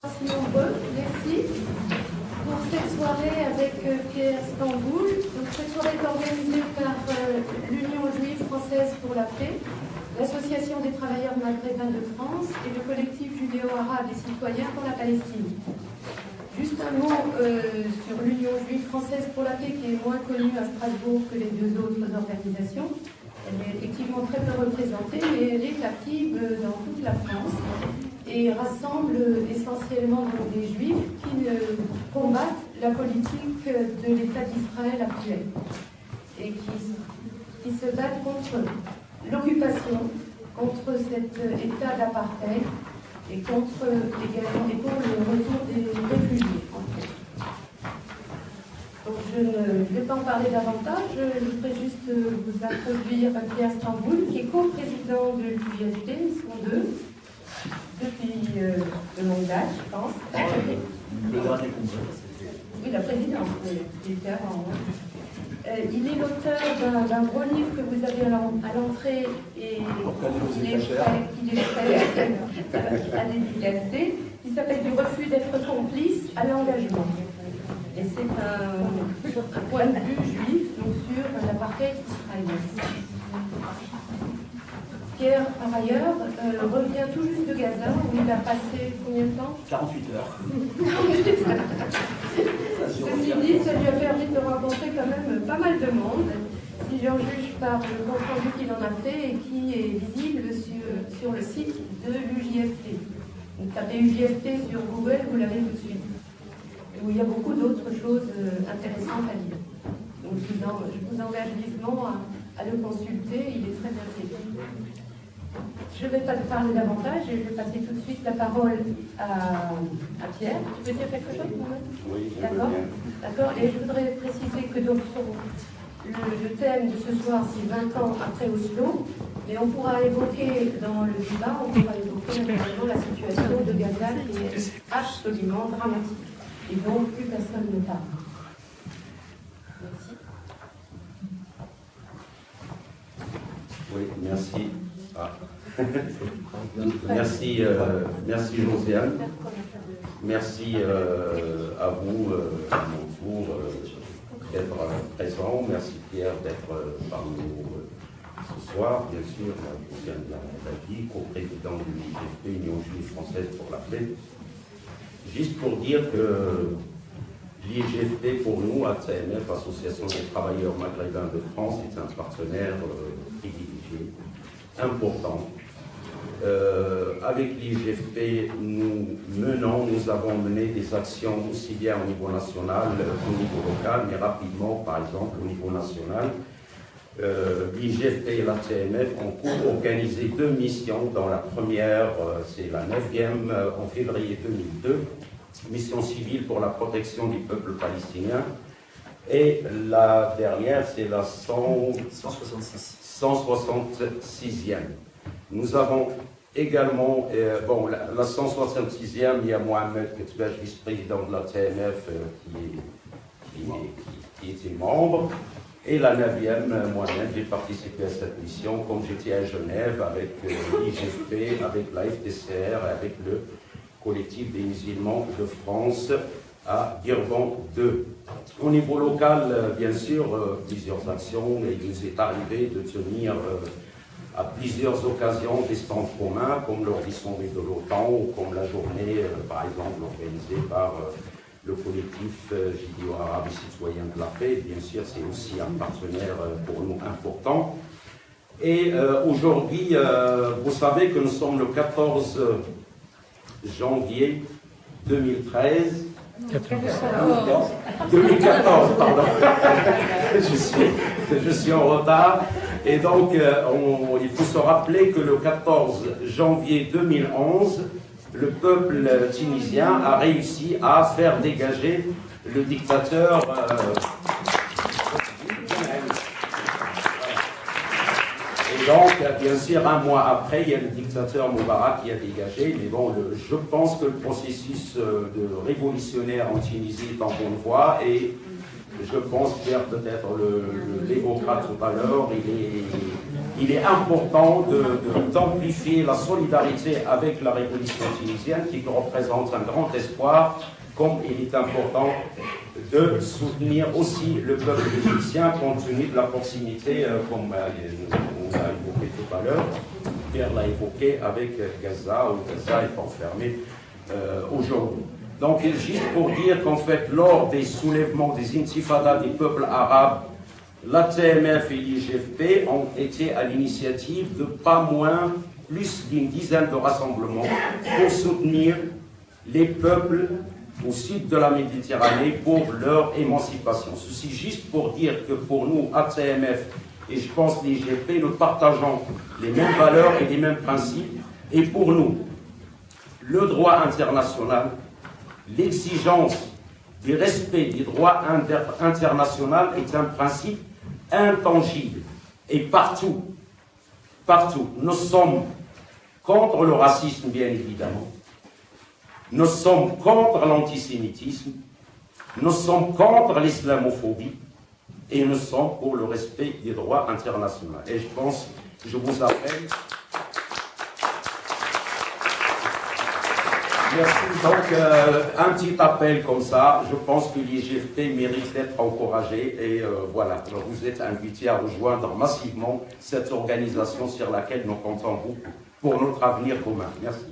Si nombreux, merci pour cette soirée avec Pierre Stamboul. Donc, cette soirée est organisée par l'Union juive française pour la paix, l'Association des travailleurs maghrébins de France et le collectif judéo-arabe et citoyen pour la Palestine. Juste un mot sur l'Union juive française pour la paix, qui est moins connue à Strasbourg que les deux autres organisations. Elle est effectivement très peu représentée, mais elle est active dans toute la France et rassemble essentiellement des juifs qui combattent la politique de l'État d'Israël actuel et qui se battent contre l'occupation, contre cet état d'apartheid et contre également et pour le retour des réfugiés. Donc je ne vais pas en parler davantage, je voudrais juste vous introduire Pierre Stamboul, qui est co-président de l'UJFP, ils sont deux, depuis de longue date, je pense. Le dernier congrès. Oui, la présidence, il était avant. Il est l'auteur d'un gros livre que vous avez à l'entrée et il est prêt à dédicacer, qui s'appelle Du refus d'être complice à l'engagement. Et c'est un point de vue juif donc, sur l'apartheid israélien. Pierre, par ailleurs, revient tout juste de Gaza, où il a passé combien de temps? 48 heures. Ceci dit, ça lui a permis de rencontrer quand même pas mal de monde, si j'en juge par le compte rendu qu'il en a fait et qui est visible sur le site de l'UJFP. Donc tapez UJFP sur Google, vous l'avez tout de suite. Où il y a beaucoup d'autres choses intéressantes à lire. Donc je vous engage vivement à le consulter, il est très bien fait. Je ne vais pas te parler davantage, je vais passer tout de suite la parole à Pierre. Tu veux dire quelque chose, Mohamed? Oui, D'accord. Et je voudrais préciser que donc, le thème de ce soir, c'est 20 ans après Oslo, mais on pourra évoquer dans le débat, on pourra évoquer notamment la situation de Gaza qui est absolument dramatique. Et donc, plus personne ne parle. Merci. Oui, merci. Merci Josiane. Merci à vous, à mon tour, d'être présent. Merci Pierre d'être parmi nous ce soir. Bien sûr, Josiane l'a dit, co-président de l'UJFP, Union juive française pour la paix. Juste pour dire que l'IGFP, pour nous, ATMF, Association des travailleurs maghrébins de France, est un partenaire privilégié, important. Avec l'IGFP, nous avons mené des actions aussi bien au niveau national qu'au niveau local, mais rapidement, par exemple, au niveau national. L'IGFP et l'ATMF ont co-organisé 2 missions, dans la première, c'est la 9e, en février 2002, mission civile pour la protection du peuple palestinien, et la dernière, c'est la 166e. Nous avons également, la 166e, il y a Mohamed Ketbech, vice-président de l'ATMF, qui était membre. Et la 9e, moi-même, j'ai participé à cette mission, comme j'étais à Genève avec l'IGFP, avec la FDCR et avec le collectif des musulmans de France à Durban 2. Au niveau local, bien sûr, plusieurs actions, et il nous est arrivé de tenir à plusieurs occasions des stands communs, comme lors du sommet de l'OTAN, ou comme la journée, par exemple, organisée par le collectif judéo-arabe et citoyen de la paix. Bien sûr, c'est aussi un partenaire pour nous important. Et aujourd'hui, vous savez que nous sommes le 14 janvier 2013. 2014, pardon. je suis en retard. Et donc, il faut se rappeler que le 14 janvier 2011, le peuple tunisien a réussi à faire dégager le dictateur. Et donc, bien sûr, un mois après, il y a le dictateur Moubarak qui a dégagé. Mais bon, je pense que le processus révolutionnaire en Tunisie est en bonne voie et je pense, Pierre peut-être l'évoquera tout à l'heure, il est important d'amplifier la solidarité avec la révolution tunisienne qui représente un grand espoir, comme il est important de soutenir aussi le peuple égyptien compte tenu de la proximité, comme on l'a évoqué tout à l'heure, Pierre l'a évoqué avec Gaza, où Gaza est enfermé aujourd'hui. Donc, juste pour dire qu'en fait, lors des soulèvements des intifadas des peuples arabes, la TMF et l'IGFP ont été à l'initiative de pas moins, plus d'une dizaine de rassemblements pour soutenir les peuples au sud de la Méditerranée pour leur émancipation. Ceci juste pour dire que pour nous, ATMF, et je pense l'IGFP, nous partageons les mêmes valeurs et les mêmes principes. Et pour nous, le droit international, l'exigence du respect des droits internationaux est un principe intangible. Et partout, nous sommes contre le racisme, bien évidemment. Nous sommes contre l'antisémitisme. Nous sommes contre l'islamophobie. Et nous sommes pour le respect des droits internationaux. Et je pense, je vous appelle. Merci. Donc, un petit appel comme ça. Je pense que l'IGFP mérite d'être encouragé. Et voilà, vous êtes invités à rejoindre massivement cette organisation sur laquelle nous comptons beaucoup pour notre avenir commun. Merci.